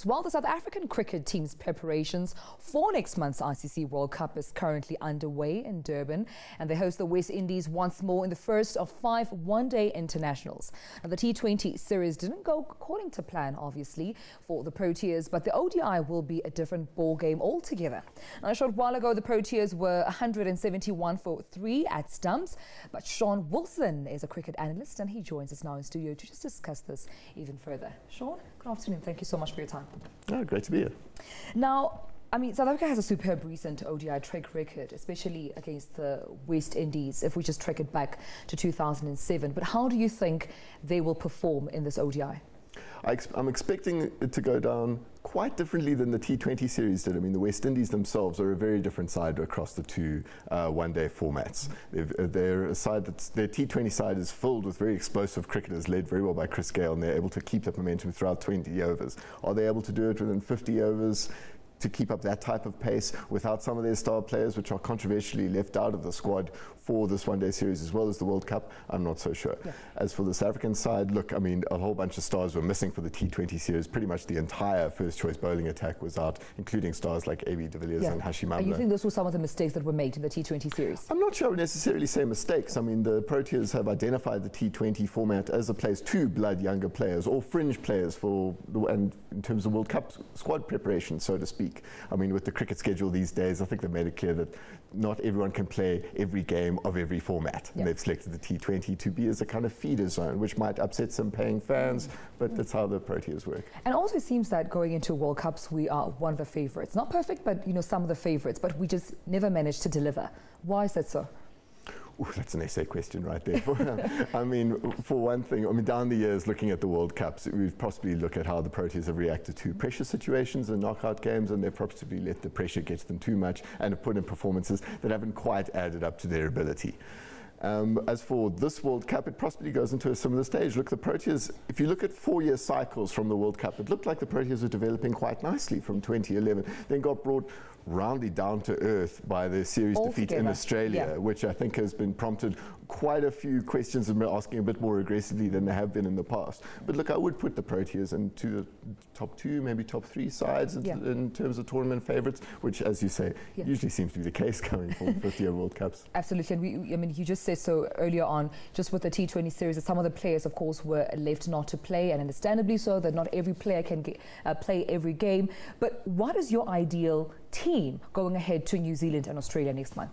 sports. While the South African cricket team's preparations for next month's ICC World Cup is currently underway in Durban, and they host the West Indies once more in the first of 5 one-day internationals. Now, the T20 series didn't go according to plan, obviously, for the Proteas, but the ODI will be a different ball game altogether. Now, a short while ago, the Proteas were 171 for 3 at stumps, but Sean Wilson is a cricket analyst, and he joins us now in studio to just discuss this even further. Sean, good afternoon. Thank you so much for your time. Oh, great to be here. Now, I mean, South Africa has a superb recent ODI track record, especially against the West Indies, if we just track it back to 2007. But how do you think they will perform in this ODI? I'm expecting it to go down quite differently than the T20 series did. I mean, the West Indies themselves are a very different side across the two one-day formats. They're a side their T20 side is filled with very explosive cricketers, led very well by Chris Gayle, and they're able to keep that momentum throughout 20 overs. Are they able to do it within 50 overs? To keep up that type of pace without some of their star players, which are controversially left out of the squad for this one-day series as well as the World Cup, I'm not so sure. Yeah. As for the South African side, look, I mean, a whole bunch of stars were missing for the T20 series. Pretty much the entire first-choice bowling attack was out, including stars like AB de Villiers and Hashim Amla. And you think those were some of the mistakes that were made in the T20 series? I'm not sure I would necessarily say mistakes. I mean, the Proteas have identified the T20 format as a place to blood younger players or fringe players and in terms of World Cup squad preparation, so to speak. I mean, with the cricket schedule these days, I think they've made it clear that not everyone can play every game of every format. Yeah. And they've selected the T20 to be as a kind of feeder zone, which might upset some paying fans, but that's how the Proteas work. And also it seems that going into World Cups, we are one of the favourites. Not perfect, but, you know, some of the favourites, but we just never managed to deliver. Why is that so? Ooh, that's an essay question right there. I mean, for one thing, I mean, down the years, looking at the World Cups, we've possibly looked at how the Proteas have reacted to pressure situations and knockout games, and they've possibly let the pressure get to them too much and have put in performances that haven't quite added up to their ability. As for this World Cup, it possibly goes into a similar stage. Look, the Proteas, if you look at 4-year cycles from the World Cup, it looked like the Proteas were developing quite nicely from 2011, then got brought roundly down to earth by the series defeat in Australia, which I think has been prompted quite a few questions and asking a bit more aggressively than they have been in the past. But look, I would put the Proteas into the top 2, maybe top 3 sides in terms of tournament favourites, which, as you say, usually seems to be the case coming from 50-year World Cups. Absolutely, and I mean, you just said so earlier on, just with the T20 series, that some of the players, of course, were left not to play, and understandably so, that not every player can play every game. But what is your ideal team going ahead to New Zealand and Australia next month?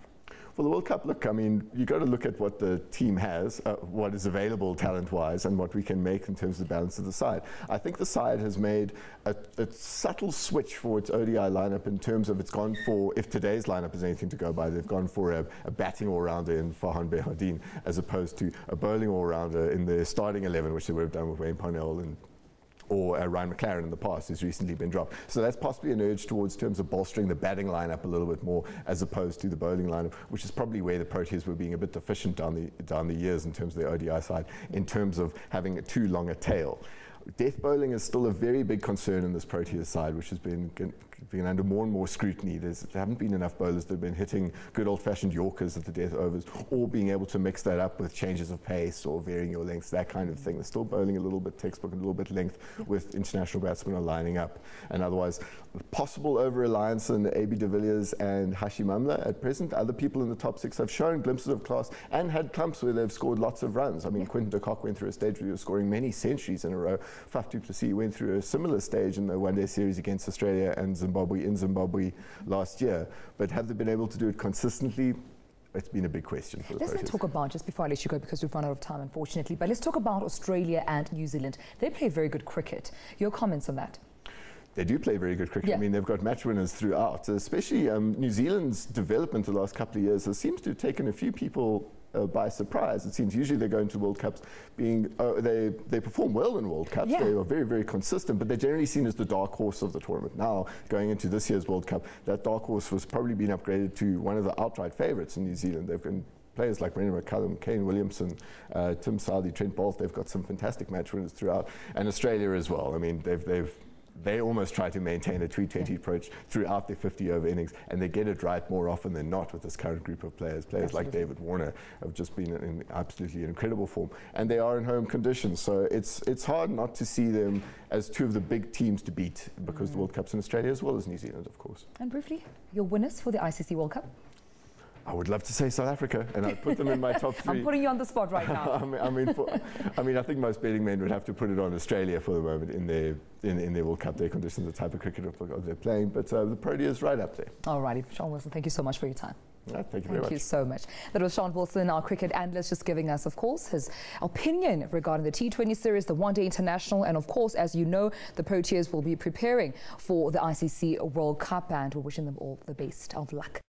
For the World Cup, look, I mean, you've got to look at what the team has, what is available talent-wise, and what we can make in terms of the balance of the side. I think the side has made a subtle switch for its ODI lineup in terms of it's gone for, if today's lineup is anything to go by, they've gone for a batting all-rounder in Farhan Behardine as opposed to a bowling all-rounder in their starting 11, which they would have done with Wayne Parnell or Ryan McLaren in the past, who's recently been dropped. So that's possibly an urge towards terms of bolstering the batting lineup a little bit more as opposed to the bowling lineup, which is probably where the Proteas were being a bit deficient down the years in terms of the ODI side, in terms of having too long a tail. Death bowling is still a very big concern in this Proteas side, which has been under more and more scrutiny. There haven't been enough bowlers that have been hitting good old-fashioned Yorkers at the death overs, or being able to mix that up with changes of pace or varying your lengths, that kind of thing. They're still bowling a little bit textbook and a little bit length with international batsmen are lining up. And otherwise, possible over-reliance on AB de Villiers and Hashim Amla at present. Other people in the top 6 have shown glimpses of class and had clumps where they've scored lots of runs. I mean, Quinton de Kock went through a stage where he was scoring many centuries in a row. Faf du Plessis went through a similar stage in the one-day series against Australia and Zimbabwe last year. But have they been able to do it consistently? It's been a big question for the Proteas. Let's talk about, just before I let you go, because we've run out of time, unfortunately, but let's talk about Australia and New Zealand. They play very good cricket. Your comments on that? They do play very good cricket. I mean, they've got match winners throughout, especially New Zealand's development the last couple of years seems to have taken a few people by surprise. It seems usually they go into World Cups they perform well in World Cups. They are very, very consistent, but they're generally seen as the dark horse of the tournament. Now, going into this year's World Cup, that dark horse was probably being upgraded to one of the outright favourites in New Zealand. They've been players like Brendan McCullum, Kane Williamson, Tim Southey, Trent Boult. They've got some fantastic match winners throughout, and Australia as well. I mean, they've they almost try to maintain a T20 approach throughout their 50-over innings, and they get it right more often than not with this current group of players. Players like David Warner have just been in absolutely incredible form, and they are in home conditions, so it's hard not to see them as two of the big teams to beat, because the World Cup's in Australia as well as New Zealand, of course. And briefly, your winners for the ICC World Cup? I would love to say South Africa, and I'd put them in my top three. I'm putting you on the spot right now. I mean, I think most betting men would have to put it on Australia for the moment in their World Cup. Their conditions, the type of cricket they're playing, but the Proteas right up there. Alrighty, Sean Wilson, thank you so much for your time. Thank you very much. Thank you so much. That was Sean Wilson, our cricket analyst, just giving us, of course, his opinion regarding the T20 series, the one-day international, and of course, as you know, the Proteas will be preparing for the ICC World Cup, and we're wishing them all the best of luck.